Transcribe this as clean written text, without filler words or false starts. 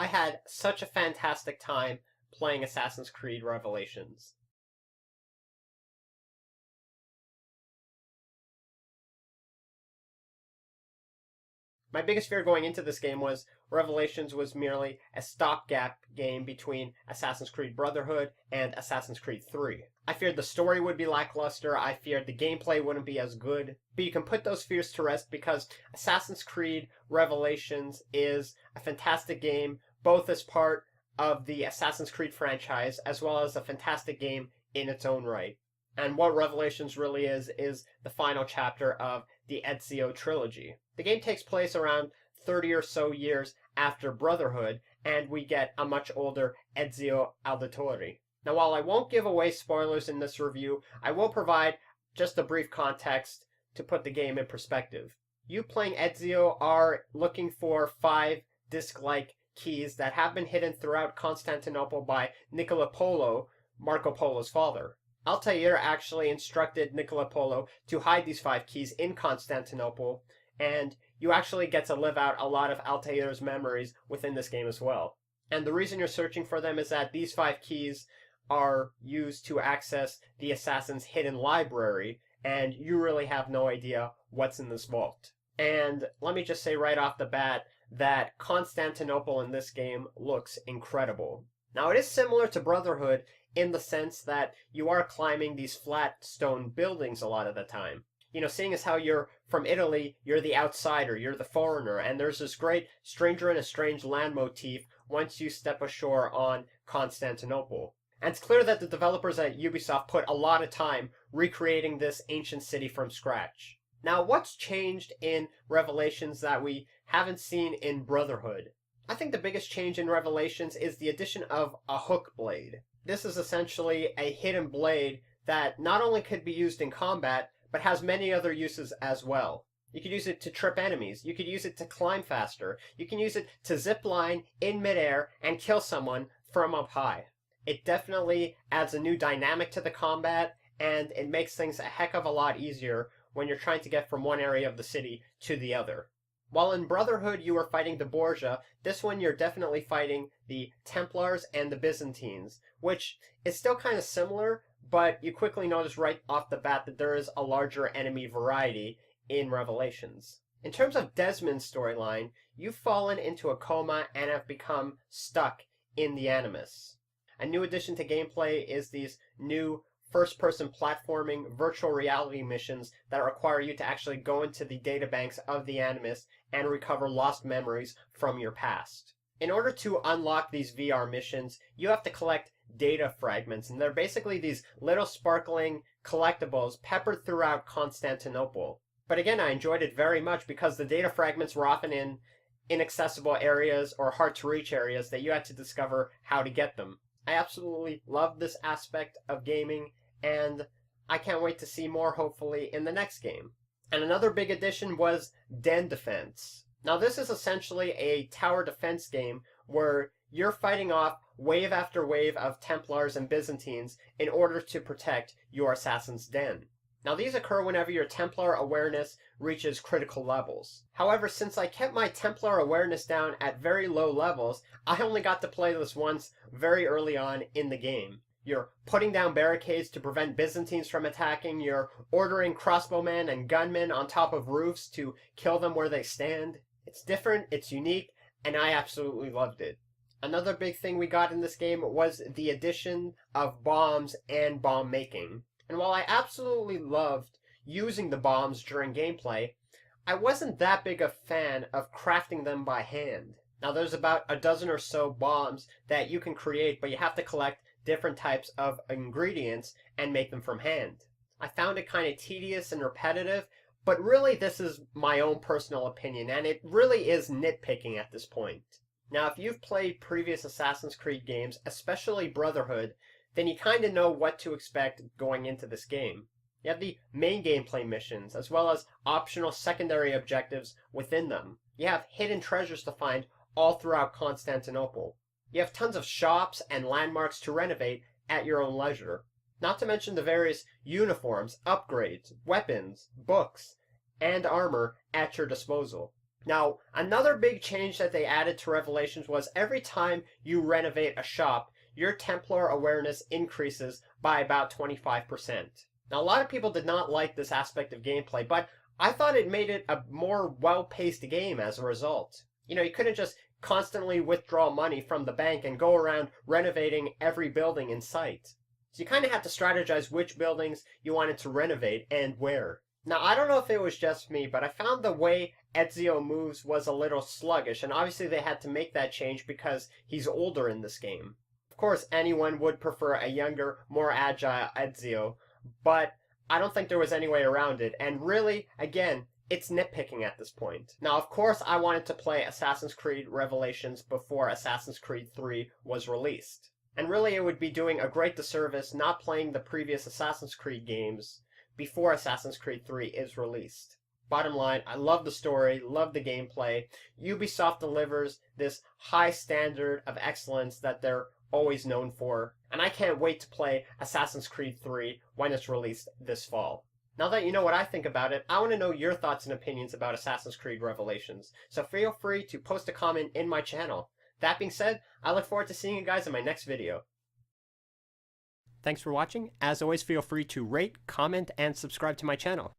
I had such a fantastic time playing Assassin's Creed Revelations. My biggest fear going into this game was Revelations was merely a stopgap game between Assassin's Creed Brotherhood and Assassin's Creed 3. I feared the story would be lackluster, I feared the gameplay wouldn't be as good, but you can put those fears to rest because Assassin's Creed Revelations is a fantastic game, both as part of the Assassin's Creed franchise as well as a fantastic game in its own right. And what Revelations really is the final chapter of the Ezio trilogy. The game takes place around 30 or so years after Brotherhood, and we get a much older Ezio Auditore. Now, while I won't give away spoilers in this review, I will provide just a brief context to put the game in perspective. You playing Ezio are looking for 5 disc-like keys that have been hidden throughout Constantinople by Nicola Polo, Marco Polo's father. Altair actually instructed Nicola Polo to hide these 5 keys in Constantinople, and you actually get to live out a lot of Altair's memories within this game as well. And the reason you're searching for them is that these 5 keys are used to access the assassin's hidden library, and you really have no idea what's in this vault. And let me just say right off the bat that Constantinople in this game looks incredible. Now, it is similar to Brotherhood in the sense that you are climbing these flat stone buildings a lot of the time. You know, seeing as how you're from Italy, you're the outsider, you're the foreigner, and there's this great stranger in a strange land motif once you step ashore on Constantinople. And it's clear that the developers at Ubisoft put a lot of time recreating this ancient city from scratch. Now, what's changed in Revelations that we haven't seen in Brotherhood? I think the biggest change in Revelations is the addition of a hook blade. This is essentially a hidden blade that not only could be used in combat, but has many other uses as well. You could use it to trip enemies, you could use it to climb faster, you can use it to zip line in midair and kill someone from up high. It definitely adds a new dynamic to the combat, and it makes things a heck of a lot easier when you're trying to get from one area of the city to the other. While in Brotherhood you were fighting the Borgia, this one you're definitely fighting the Templars and the Byzantines, which is still kind of similar, but you quickly notice right off the bat that there is a larger enemy variety in Revelations. In terms of Desmond's storyline, you've fallen into a coma and have become stuck in the Animus. A new addition to gameplay is these new first-person platforming virtual reality missions that require you to actually go into the databanks of the Animus and recover lost memories from your past. In order to unlock these VR missions, you have to collect data fragments, and they're basically these little sparkling collectibles peppered throughout Constantinople. But again, I enjoyed it very much because the data fragments were often in inaccessible areas or hard-to-reach areas that you had to discover how to get them. I absolutely love this aspect of gaming, and I can't wait to see more, hopefully, in the next game. And another big addition was Den Defense. Now, this is essentially a tower defense game where you're fighting off wave after wave of Templars and Byzantines in order to protect your assassin's den. Now, these occur whenever your Templar awareness reaches critical levels. However, since I kept my Templar awareness down at very low levels, I only got to play this once very early on in the game. You're putting down barricades to prevent Byzantines from attacking, you're ordering crossbowmen and gunmen on top of roofs to kill them where they stand. It's different, it's unique, and I absolutely loved it. Another big thing we got in this game was the addition of bombs and bomb making. And while I absolutely loved using the bombs during gameplay, I wasn't that big a fan of crafting them by hand. Now, there's about a dozen or so bombs that you can create, but you have to collect different types of ingredients and make them from hand. I found it kind of tedious and repetitive, but really this is my own personal opinion, and it really is nitpicking at this point. Now, if you've played previous Assassin's Creed games, especially Brotherhood, then you kind of know what to expect going into this game. You have the main gameplay missions, as well as optional secondary objectives within them. You have hidden treasures to find all throughout Constantinople. You have tons of shops and landmarks to renovate at your own leisure. Not to mention the various uniforms, upgrades, weapons, books, and armor at your disposal. Now, another big change that they added to Revelations was every time you renovate a shop, your Templar awareness increases by about 25%. Now, a lot of people did not like this aspect of gameplay, but I thought it made it a more well-paced game as a result. You couldn't just constantly withdraw money from the bank and go around renovating every building in sight. So you kind of had to strategize which buildings you wanted to renovate and where. Now, I don't know if it was just me, but I found the way Ezio moves was a little sluggish, and obviously they had to make that change because he's older in this game. Of course, anyone would prefer a younger, more agile Ezio, but I don't think there was any way around it, and really, again, it's nitpicking at this point. Now, of course, I wanted to play Assassin's Creed Revelations before Assassin's Creed 3 was released. And really, it would be doing a great disservice not playing the previous Assassin's Creed games before Assassin's Creed 3 is released. Bottom line, I love the story, love the gameplay. Ubisoft delivers this high standard of excellence that they're always known for, and I can't wait to play Assassin's Creed 3 when it's released this fall. Now that you know what I think about it, I want to know your thoughts and opinions about Assassin's Creed Revelations, so feel free to post a comment in my channel. That being said, I look forward to seeing you guys in my next video. Thanks for watching. As always, feel free to rate, comment, and subscribe to my channel.